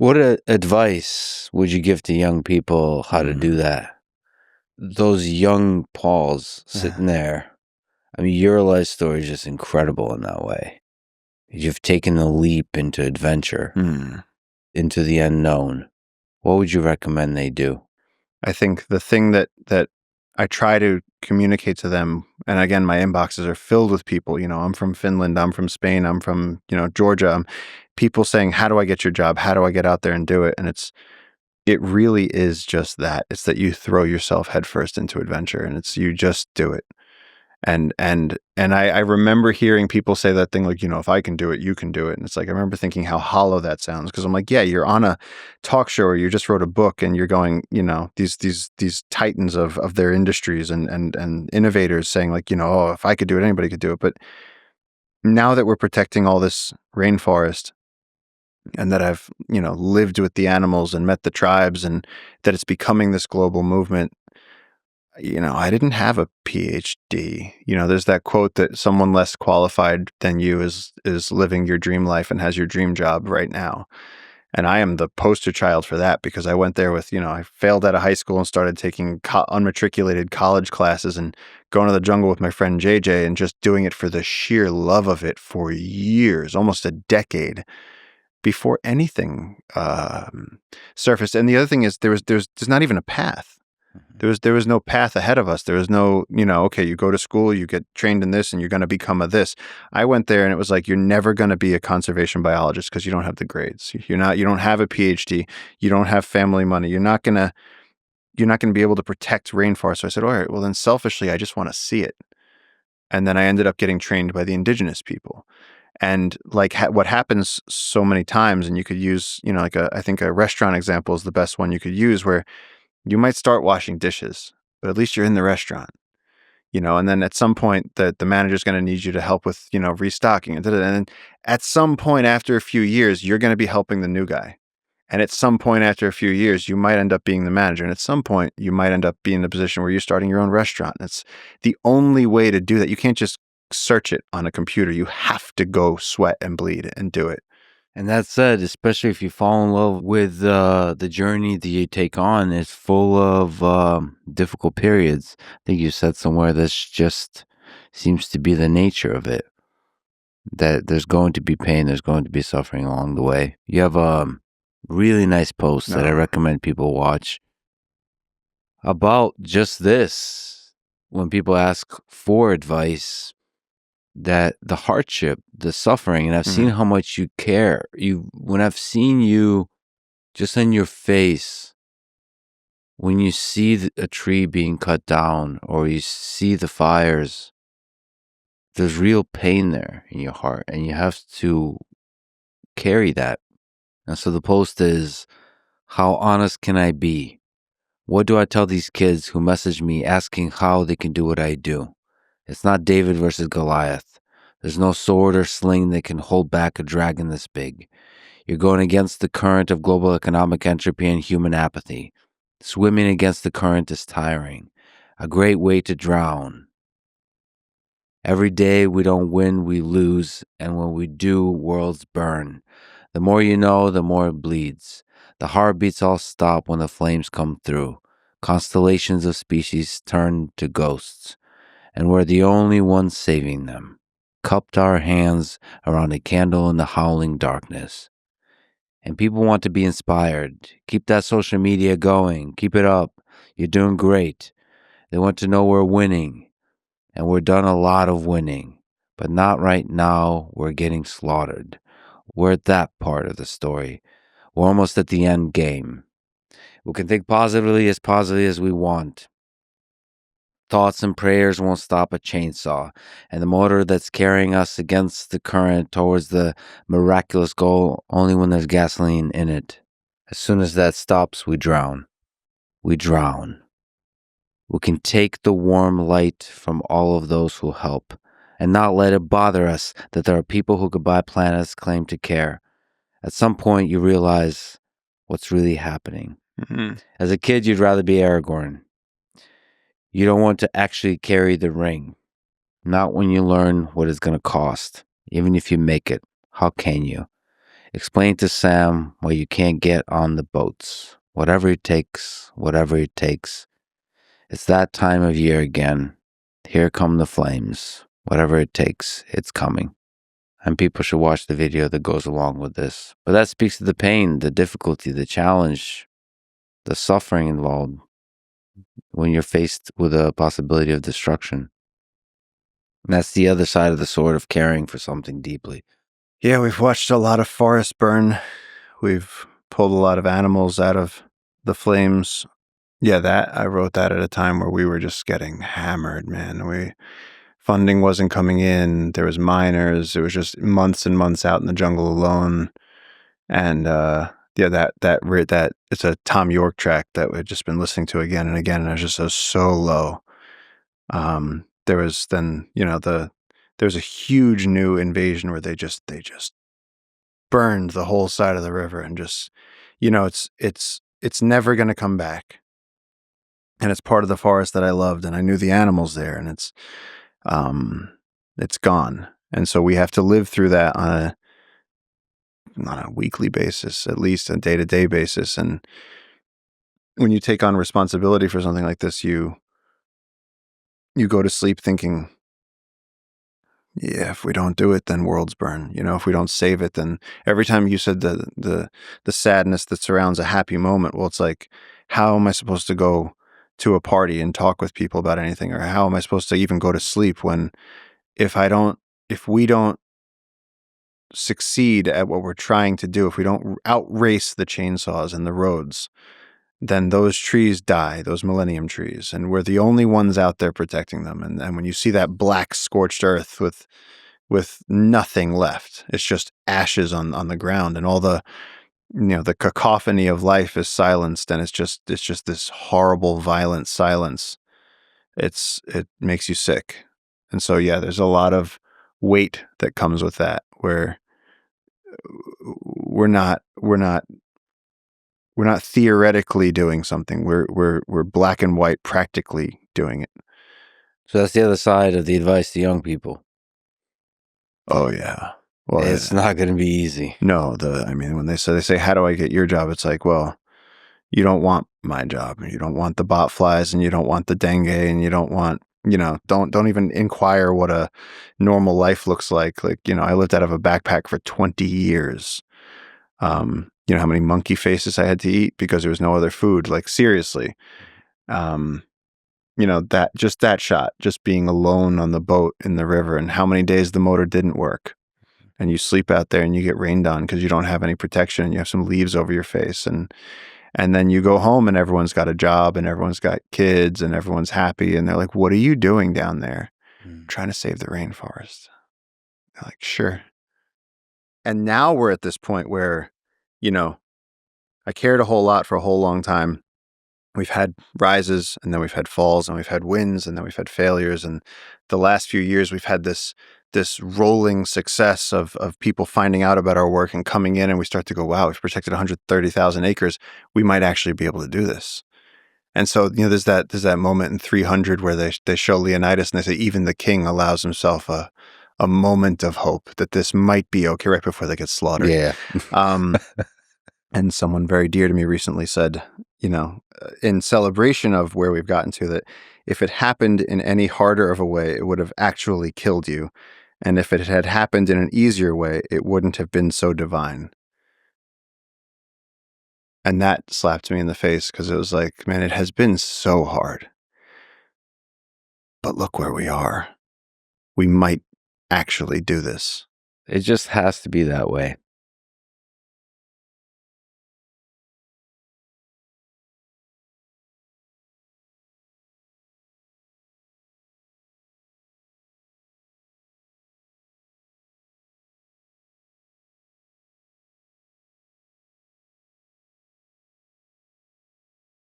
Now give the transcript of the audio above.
What advice would you give to young people how to do that? Those young Pauls sitting there. I mean, your life story is just incredible in that way. You've taken the leap into adventure, into the unknown. What would you recommend they do? I think the thing that I try to communicate to them, and again, my inboxes are filled with people, I'm from Finland, I'm from Spain, I'm from, Georgia, people saying, how do I get your job? How do I get out there and do it? And it really is just that. It's that you throw yourself headfirst into adventure, and you just do it. And I remember hearing people say that thing like, if I can do it, you can do it. And it's like, I remember thinking how hollow that sounds, because I'm like, yeah, you're on a talk show or you just wrote a book and you're going, these titans of their industries and innovators saying like, oh, if I could do it, anybody could do it. But now that we're protecting all this rainforest and that I've, lived with the animals and met the tribes and that it's becoming this global movement, I didn't have a PhD. There's that quote that someone less qualified than you is living your dream life and has your dream job right now. And I am the poster child for that, because I went there with, I failed out of high school and started taking unmatriculated college classes and going to the jungle with my friend JJ and just doing it for the sheer love of it for years, almost a decade, before anything surfaced. And the other thing is there's not even a path. There was no path ahead of us. There was no, okay, you go to school, you get trained in this, and you're going to become a this. I went there and it was like, you're never going to be a conservation biologist because you don't have the grades. You don't have a PhD. You don't have family money. You're not going to be able to protect rainforests. So I said, all right, well then selfishly, I just want to see it. And then I ended up getting trained by the indigenous people. And like what happens so many times, and you could use, I think a restaurant example is the best one you could use, where you might start washing dishes, but at least you're in the restaurant, and then at some point the manager's going to need you to help with, restocking. And then at some point after a few years, you're going to be helping the new guy. And at some point after a few years, you might end up being the manager. And at some point, you might end up being in a position where you're starting your own restaurant. It's the only way to do that. You can't just search it on a computer. You have to go sweat and bleed and do it. And that said, especially if you fall in love with the journey that you take on, it's full of difficult periods. I think you said somewhere that's just seems to be the nature of it, that there's going to be pain, there's going to be suffering along the way. You have a really nice post that I recommend people watch about just this. When people ask for advice, that the hardship, the suffering, and I've seen how much you care. When I've seen you just on your face, when you see a tree being cut down or you see the fires, there's real pain there in your heart, and you have to carry that. And so the post is, how honest can I be? What do I tell these kids who message me asking how they can do what I do? It's not David versus Goliath. There's no sword or sling that can hold back a dragon this big. You're going against the current of global economic entropy and human apathy. Swimming against the current is tiring, a great way to drown. Every day we don't win, we lose, and when we do, worlds burn. The more you know, the more it bleeds. The heartbeats all stop when the flames come through. Constellations of species turn to ghosts, and we're the only ones saving them. Cupped our hands around a candle in the howling darkness. And people want to be inspired. Keep that social media going. Keep it up. You're doing great. They want to know we're winning. And we're done a lot of winning. But not right now. We're getting slaughtered. We're at that part of the story. We're almost at the end game. We can think positively as we want. Thoughts and prayers won't stop a chainsaw, and the motor that's carrying us against the current towards the miraculous goal only when there's gasoline in it. As soon as that stops, we drown. We drown. We can take the warm light from all of those who help, and not let it bother us that there are people who could buy planets claim to care. At some point, you realize what's really happening. As a kid, you'd rather be Aragorn. You don't want to actually carry the ring. Not when you learn what it's going to cost. Even if you make it, how can you? Explain to Sam why you can't get on the boats. Whatever it takes, whatever it takes. It's that time of year again. Here come the flames. Whatever it takes, it's coming. And people should watch the video that goes along with this. But that speaks to the pain, the difficulty, the challenge, the suffering involved when you're faced with a possibility of destruction. And that's the other side of the sword of caring for something deeply. Yeah, we've watched a lot of forest burn. We've pulled a lot of animals out of the flames. Yeah, I wrote that at a time where we were just getting hammered, man. Funding wasn't coming in. There was miners. It was just months and months out in the jungle alone. And yeah, that it's a Tom York track that we've just been listening to again and again, and I was just so low. There was then, there's a huge new invasion where they just burned the whole side of the river and just, it's never going to come back. And it's part of the forest that I loved, and I knew the animals there, and it's gone. And so we have to live through that on a weekly basis, at least a day-to-day basis. And when you take on responsibility for something like this, you go to sleep thinking, yeah, if we don't do it, then worlds burn. If we don't save it, then every time you said the sadness that surrounds a happy moment, well, it's like, how am I supposed to go to a party and talk with people about anything? Or how am I supposed to even go to sleep when if we don't succeed at what we're trying to do, if we don't outrace the chainsaws and the roads, then those trees die, those millennium trees, and we're the only ones out there protecting them. And when you see that black scorched earth with nothing left, it's just ashes on the ground, and all the the cacophony of life is silenced, and it's just this horrible, violent silence. It makes you sick. And so yeah, there's a lot of weight that comes with that, where we're not theoretically doing something. We're black and white practically doing it. So that's the other side of the advice to young people. Oh yeah. Well, It's not going to be easy. No, when they say, how do I get your job? It's like, well, you don't want my job. You don't want the bot flies, and you don't want the dengue, and you don't want, don't even inquire what a normal life looks like. Like, I lived out of a backpack for 20 years. You know how many monkey faces I had to eat because there was no other food? Like, seriously. That shot, just being alone on the boat in the river, and how many days the motor didn't work. And you sleep out there and you get rained on because you don't have any protection, and you have some leaves over your face. And then you go home and everyone's got a job and everyone's got kids and everyone's happy. And they're like, what are you doing down there? Trying to save the rainforest. They're like, sure. And now we're at this point where, I cared a whole lot for a whole long time. We've had rises, and then we've had falls, and we've had wins, and then we've had failures. And the last few years, we've had this rolling success of people finding out about our work and coming in, and we start to go, wow, we've protected 130,000 acres. We might actually be able to do this. And so, there's that moment in 300 where they show Leonidas and they say, even the king allows himself a moment of hope that this might be okay, right before they get slaughtered. Yeah. And someone very dear to me recently said, in celebration of where we've gotten to, that if it happened in any harder of a way, it would have actually killed you. And if it had happened in an easier way, it wouldn't have been so divine. And that slapped me in the face, because it was like, man, it has been so hard. But look where we are. We might actually do this. It just has to be that way.